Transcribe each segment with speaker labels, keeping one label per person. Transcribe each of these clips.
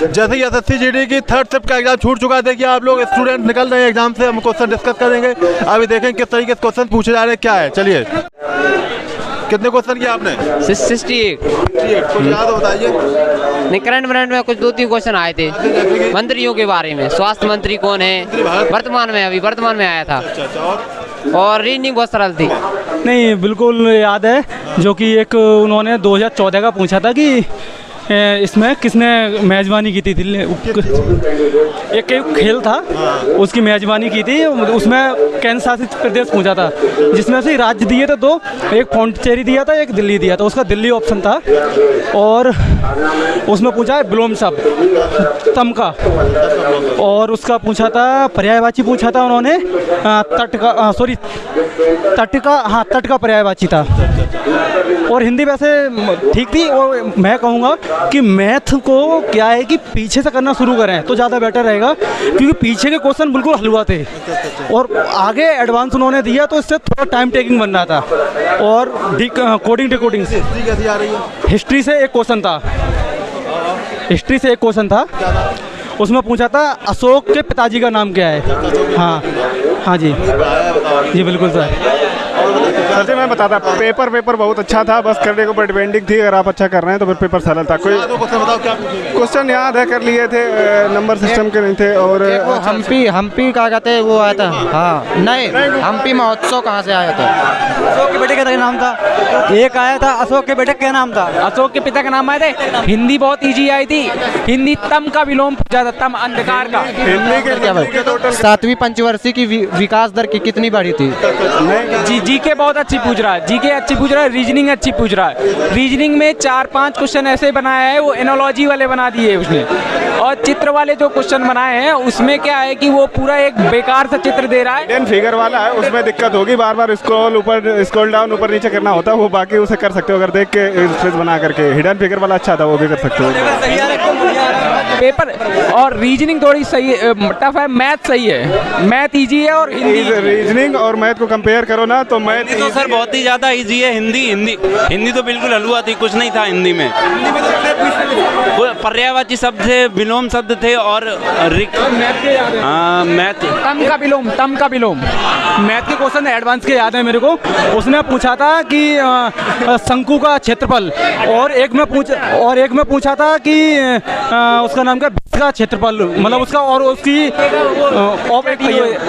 Speaker 1: जैसे ही SSC GD की third shift का एग्जाम छूट चुका है, देखिए आप लोग स्टूडेंट निकल रहे हैं एग्जाम से, हम क्वेश्चन डिस्कस करेंगे। अभी देखें किस तरीके से क्वेश्चन पूछे जा रहे हैं, क्या है। चलिए, कितने क्वेश्चन किया आपने?
Speaker 2: 68।
Speaker 1: कुछ याद बताइए।
Speaker 2: नहीं, करंट वरेंट में कुछ 2-3 क्वेश्चन आए थे मंत्रियों के बारे में। स्वास्थ्य मंत्री कौन है वर्तमान में, अभी वर्तमान में आया था। और रीजनिंग बहुत सरल थी।
Speaker 3: नहीं, बिल्कुल याद है, जो कि एक उन्होंने 2014 का पूछा था कि इसमें किसने मेज़बानी की थी। एक खेल था, उसकी मेज़बानी की थी, उसमें केंद्र शासित प्रदेश पूछा था, जिसमें से राज्य दिए थे 2, एक पौंडीचेरी दिया था, एक दिल्ली दिया था। उसका दिल्ली ऑप्शन था। और उसमें पूछा है विलोम शब्द तम का, और उसका पूछा था पर्यायवाची पूछा था उन्होंने, तट का, सॉरी तट का, हाँ तट का पर्यायवाची था। और हिंदी वैसे ठीक थी। और मैं कहूँगा कि मैथ को क्या है कि पीछे से करना शुरू करें तो ज़्यादा बेटर रहेगा, क्योंकि पीछे के क्वेश्चन बिल्कुल हलवा थे और आगे एडवांस उन्होंने दिया, तो इससे थोड़ा टाइम टेकिंग बन रहा था। और कोडिंग डिकोडिंग हिस्ट्री से एक क्वेश्चन था, हिस्ट्री से एक क्वेश्चन था। उसमें पूछा था अशोक के पिताजी का नाम क्या है। हाँ जी बिल्कुल सर।
Speaker 4: सर जी मैं बताता, पेपर बहुत अच्छा था, बस करने के ऊपर डिपेंडिंग थी। अगर आप अच्छा कर रहे हैं तो फिर पेपर सरल था। कोई क्वेश्चन याद है, कर लिए थे, नंबर सिस्टम के नहीं थे। और
Speaker 5: हम्पी का कहते हैं वो आया था। हाँ नहीं, हम्पी महोत्सव कहाँ से आया था?
Speaker 3: अशोक के बेटे का नाम था, एक आया था अशोक के बेटे का नाम था,
Speaker 6: अशोक के पिता का नाम आए थे। हिंदी बहुत इजी आई थी। हिंदी तम का विलोम पूछा था, तम अंधकार का।
Speaker 4: हिंदी के
Speaker 5: 7वीं पंचवर्षीय की विकास दर कितनी बढ़ी थी?
Speaker 6: जीके बहुत अच्छी पूछ रहा है, जीके अच्छी पूछ रहा है, रीजनिंग अच्छी पूछ रहा है। रीजनिंग में 4-5 क्वेश्चन ऐसे बनाया है, वो एनोलॉजी वाले बना दिए उसने। और चित्र वाले जो क्वेश्चन बनाए हैं उसमें क्या है कि वो पूरा एक बेकार सा चित्र दे रहा है।
Speaker 4: हिडन फिगर वाला है, उसमें दिक्कत होगी, बार बार स्क्रॉल डाउन ऊपर नीचे करना होता है। वो बाकी उसे कर सकते हो अगर देख के स्ट्रेस बना करके। हिडन फिगर वाला अच्छा था, वो भी कर सकते हो।
Speaker 6: पेपर और रीजनिंग थोड़ी सही टफ है, मैथ सही है, मैथ इजी है। और
Speaker 4: रीजनिंग और मैथ को कंपेयर करो ना तो मैथ
Speaker 7: तो सर बहुत ही ज़्यादा इजी है। हिंदी तो बिल्कुल हलवा थी, कुछ नहीं था हिंदी में। पर्यायवाची शब्द थे, विलोम शब्द थे और मैथ
Speaker 6: तम का विलोम।
Speaker 3: मैथ के क्वेश्चन एडवांस के याद है मेरे को। उसने पूछा था कि शंकु का क्षेत्रफल, और एक में पूछा था कि उसका नाम क्या, का क्षेत्रफल, मतलब उसका, और उसकी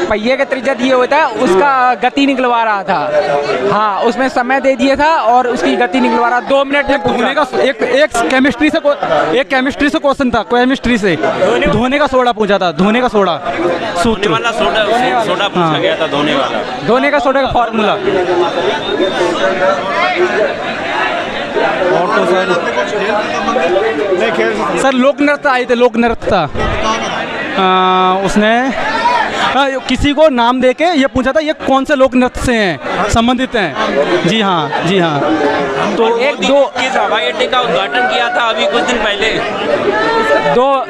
Speaker 6: पहिए का त्रिज्या दिए हुए था, उसका गति निकलवा रहा था। हाँ, उसमें समय दे दिया था और उसकी गति निकलवा रहा। 2 मिनट में
Speaker 3: धोने का एक केमिस्ट्री से क्वेश्चन था, केमिस्ट्री से धोने का सोडा पूछा था, धोने का सोडा सूत्र
Speaker 7: वाला सोडा पूछा गया था,
Speaker 3: धोने का सोडा का फॉर्मूला। और तो सर लोक नृत्य आए थे, लोक नृत्य उसने किसी को नाम देके ये पूछा था ये कौन से लोक नृत्य से हैं, संबंधित हैं। जी हाँ।
Speaker 7: तो किस हवाई अड्डे का उद्घाटन किया था अभी कुछ दिन पहले?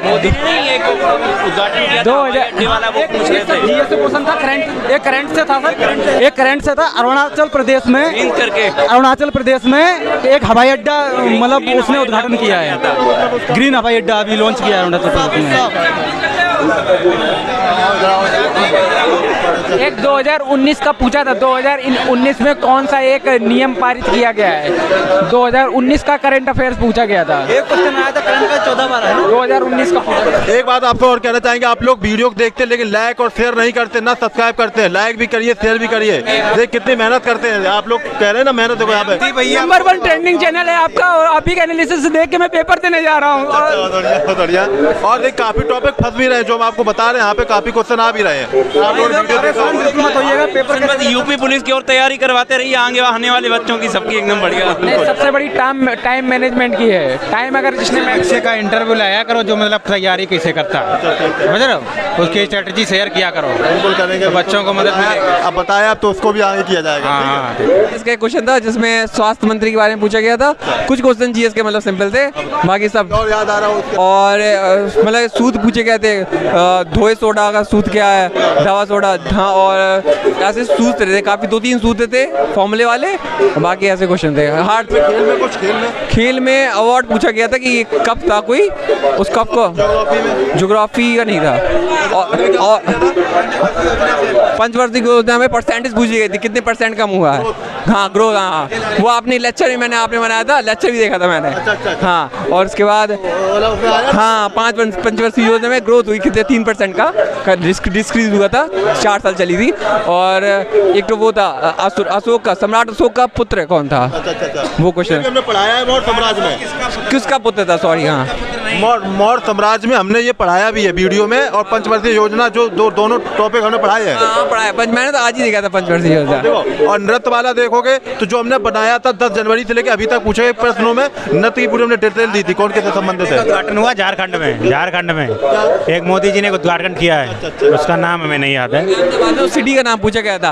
Speaker 7: मोदी ने एक उद्घाटन किया था हवाई अड्डे वाला, वो पूछ रहे थे।
Speaker 3: ये क्वेश्चन था एक करंट से था अरुणाचल प्रदेश में एक हवाई अड्डा, मतलब उसने उद्घाटन किया है, ग्रीन हवाई अड्डा अभी लॉन्च किया है अरुणाचल प्रदेश में।
Speaker 6: एक 2019 का पूछा था, 2019 में कौन सा एक नियम पारित किया गया है। 2019 का करंट अफेयर्स पूछा गया था।
Speaker 3: एक क्वेश्चन आया था करंट का 14 बार है
Speaker 6: 2019 का।
Speaker 1: एक बात आपको और कहना चाहेंगे, आप लोग वीडियो देखते लेकिन लाइक और शेयर नहीं करते, ना सब्सक्राइब करते हैं। लाइक भी करिए, शेयर भी करिए। देख कितनी मेहनत करते हैं आप लोग, कह रहे हैं ना मेहनत देखो यहाँ पे।
Speaker 6: नंबर 1 ट्रेंडिंग चैनल है आपका, और आप ही के एनालिसिस देख के मैं पेपर देने जा रहा हूँ।
Speaker 1: बढ़िया। और देख काफी टॉपिक फंस भी रहे हैं, जो हम आपको बता रहे हैं, यहाँ पे काफी क्वेश्चन आ भी रहे हैं। आप
Speaker 7: लोग यूपी पुलिस की और तैयारी करवाते रहिए, आने वाले बच्चों की सबकी एकदम बढ़िया।
Speaker 6: सबसे बड़ी टाइम मैनेजमेंट की है। टाइम अगर जिसने
Speaker 5: किसी का इंटरव्यू लाया करो जो मतलब तैयारी कैसे करता है, समझ रहे हो, उसकी स्ट्रेटजी शेयर किया करो,
Speaker 1: बिल्कुल करेंगे,
Speaker 5: तो बच्चों को मदद मिलेगी।
Speaker 1: अब बताया, अब तो उसको भी आगे किया जाएगा।
Speaker 5: हाँ,
Speaker 8: इसका क्वेश्चन था जिसमें स्वास्थ्य मंत्री के बारे में पूछा गया था। कुछ क्वेश्चन जीएस के मतलब सिंपल थे, बाकी सब
Speaker 1: और याद आ रहा हूँ।
Speaker 8: और मतलब सूद पूछे गए थे, धोए सोडा का सूद क्या है, दवा सोडा, और और ऐसे सूत्र थे काफ़ी, 2-3 सूत्र थे फॉर्मूले वाले, बाकी ऐसे क्वेश्चन थे हार्ड। खेल में अवार्ड पूछा गया था कि ये कप था कोई, उस कप को ज्योग्राफी का नहीं था, और पंचवर्षीय योजना में परसेंटेज पूछी गई थी कितने % कम हुआ है। हाँ ग्रोथ, हाँ वो आपने लेक्चर भी आपने बनाया था, लेक्चर भी देखा था मैंने। हाँ और उसके बाद हाँ 5 पंचवर्षीय योजना में ग्रोथ हुई कितने 3% का डिस्क्रीज हुआ था, 4 साल चली थी। और एक तो वो था अशोक का, सम्राट अशोक का पुत्र कौन था, वो क्वेश्चन
Speaker 1: हमने पढ़ाया है मौर्य साम्राज्य में,
Speaker 8: किसका पुत्र था, सॉरी हाँ
Speaker 1: मौर्य साम्राज्य में हमने ये पढ़ाया भी है वीडियो में, और पंचवर्षीय योजना जो दोनों टॉपिक हमने पढ़ाए हैं।
Speaker 8: हाँ पढ़ाया, मैंने तो आज ही देखा था पंचवर्षीय योजना।
Speaker 1: और नृत्य वाला देखोगे तो जो हमने बनाया था 10 जनवरी से लेकर अभी तक पूछे गए प्रश्नों में नृत्य की पूरी हमने डिटेल दी थी, कौन किससे संबंधित है।
Speaker 5: उद्घाटन हुआ झारखंड में एक मोदी जी ने उद्घाटन किया है, उसका नाम हमें नहीं याद है।
Speaker 8: सिटी का नाम पूछा गया था,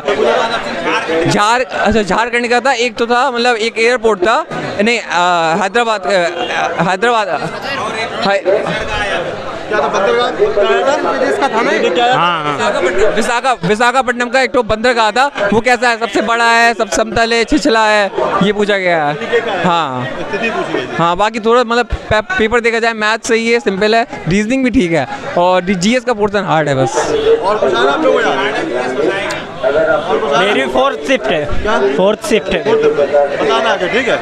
Speaker 8: झारखंड का था। एक तो था मतलब एक एयरपोर्ट था, नहीं हैदराबाद विशाखापट्टनम का एक तो बंदरगाह था, वो कैसा है, सबसे बड़ा है, सब समतल है, छिछला है, ये पूछा गया है। हाँ बाकी थोड़ा मतलब पेपर देखा जाए मैथ सही है, सिंपल है, रीजनिंग भी ठीक है, और जीएस का पोर्शन हार्ड है बस।
Speaker 3: मेरी 4th शिफ्ट है, 4th शिफ्ट है।
Speaker 1: बताना आगे, ठीक है।